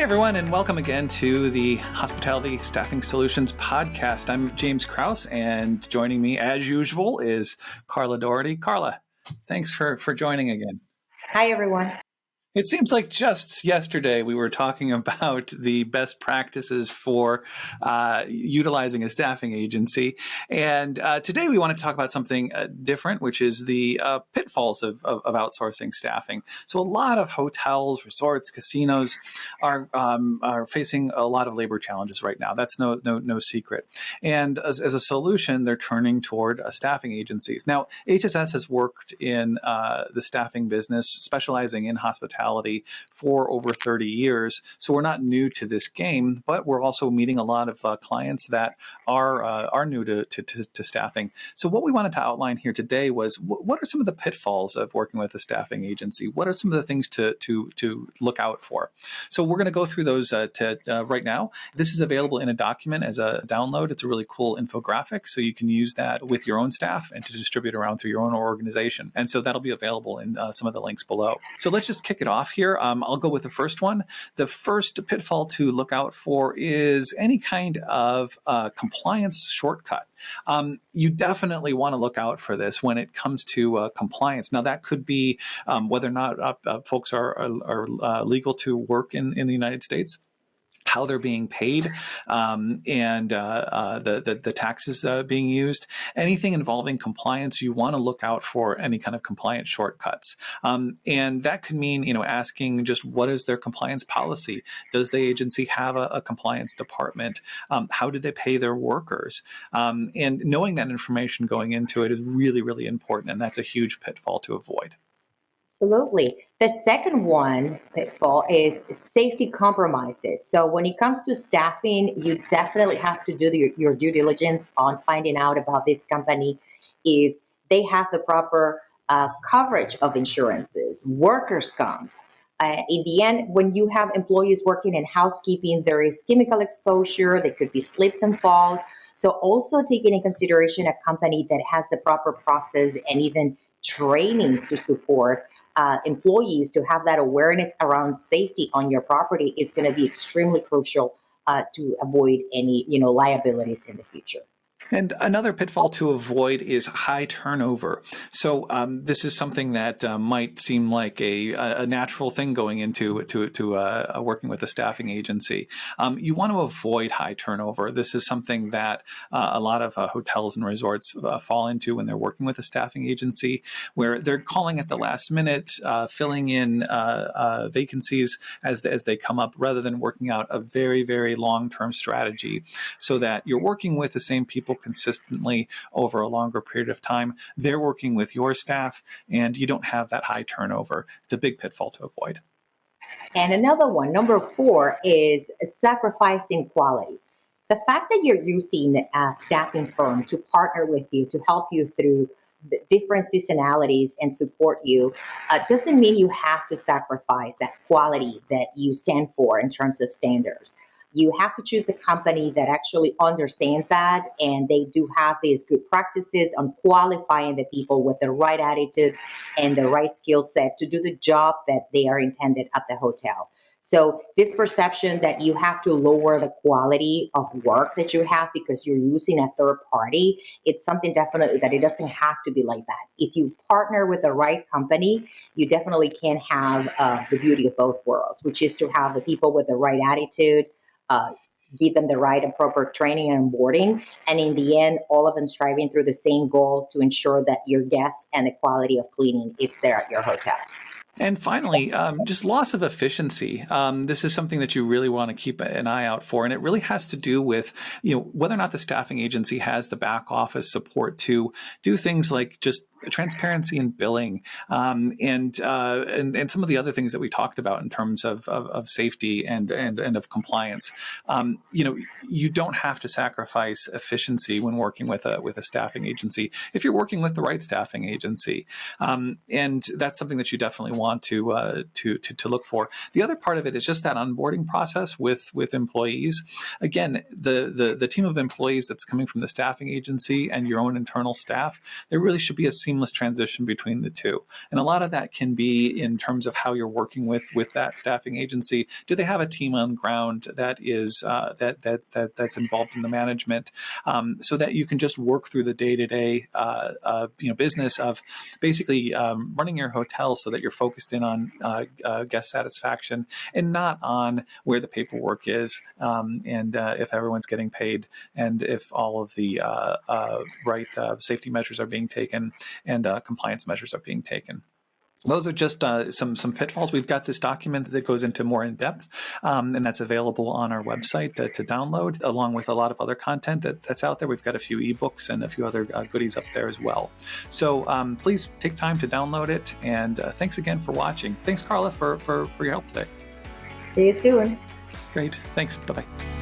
everyone, and welcome again to the Hospitality Staffing Solutions podcast. I'm James Krause, and joining me, as usual, is Carla Doherty. Carla, thanks for joining again. Hi, everyone. It seems like just yesterday we were talking about the best practices for utilizing a staffing agency. And today we want to talk about something different, which is the pitfalls of outsourcing staffing. So a lot of hotels, resorts, casinos are facing a lot of labor challenges right now. That's no secret. And as a solution, they're turning toward staffing agencies. Now, HSS has worked in the staffing business, specializing in hospitality for over 30 years. So we're not new to this game, but we're also meeting a lot of clients that are new to staffing. So what we wanted to outline here today was what are some of the pitfalls of working with a staffing agency? What are some of the things to look out for? So we're going to go through those right now. This is available in a document as a download. It's a really cool infographic, so you can use that with your own staff and to distribute around through your own organization. And so that'll be available in some of the links below. So let's just kick it off here. I'll go with the first one. The first pitfall to look out for is any kind of compliance shortcut. You definitely want to look out for this when it comes to compliance. Now, that could be whether or not folks are legal to work in the United States, how they're being paid, and the taxes being used. Anything involving compliance, you want to look out for any kind of compliance shortcuts. And that could mean, asking just what is their compliance policy? Does the agency have a compliance department? How do they pay their workers? And knowing that information going into it is really, really important. And that's a huge pitfall to avoid. Absolutely. The second one pitfall is safety compromises. So when it comes to staffing, you definitely have to do your due diligence on finding out about this company if they have the proper coverage of insurances, workers' comp. In the end, when you have employees working in housekeeping, there is chemical exposure, there could be slips and falls. So also taking in consideration a company that has the proper process and even trainings to support employees to have that awareness around safety on your property is going to be extremely crucial to avoid any liabilities in the future. And another pitfall to avoid is high turnover. So this is something that might seem like a natural thing going into working with a staffing agency. You want to avoid high turnover. This is something that a lot of hotels and resorts fall into when they're working with a staffing agency, where they're calling at the last minute, filling in vacancies as they come up, rather than working out a very, very long-term strategy so that you're working with the same people consistently over a longer period of time. They're working with your staff, and you don't have that high turnover. It's a big pitfall to avoid. And another one, number 4, is sacrificing quality. The fact that you're using a staffing firm to partner with you to help you through the different seasonalities and support you doesn't mean you have to sacrifice that quality that you stand for in terms of standards. You have to choose a company that actually understands that, and they do have these good practices on qualifying the people with the right attitude and the right skill set to do the job that they are intended at the hotel. So this perception that you have to lower the quality of work that you have because you're using a third party, it's something definitely that it doesn't have to be like that. If you partner with the right company, you definitely can have the beauty of both worlds, which is to have the people with the right attitude, give them the right and proper training and onboarding, and in the end, all of them striving through the same goal to ensure that your guests and the quality of cleaning is there at your hotel. And finally, just loss of efficiency. This is something that you really want to keep an eye out for, and it really has to do with whether or not the staffing agency has the back office support to do things like just transparency in billing, and some of the other things that we talked about in terms of safety and of compliance. You don't have to sacrifice efficiency when working with a staffing agency if you're working with the right staffing agency, and that's something that you definitely want want to look for. The other part of it is just that onboarding process with employees. Again, the team of employees that's coming from the staffing agency and your own internal staff, there really should be a seamless transition between the two. And a lot of that can be in terms of how you're working with that staffing agency. Do they have a team on ground that is that's involved in the management, so that you can just work through the day-to-day business of basically running your hotel, so that you're focused in on guest satisfaction and not on where the paperwork is, and if everyone's getting paid, and if all of the right safety measures are being taken and compliance measures are being taken. Those are just some pitfalls. We've got this document that goes into more in depth, and that's available on our website to download, along with a lot of other content that's out there. We've got a few ebooks and a few other goodies up there as well. So please take time to download it. And thanks again for watching. Thanks, Carla, for your help today. See you soon. Great. Thanks. Bye-bye.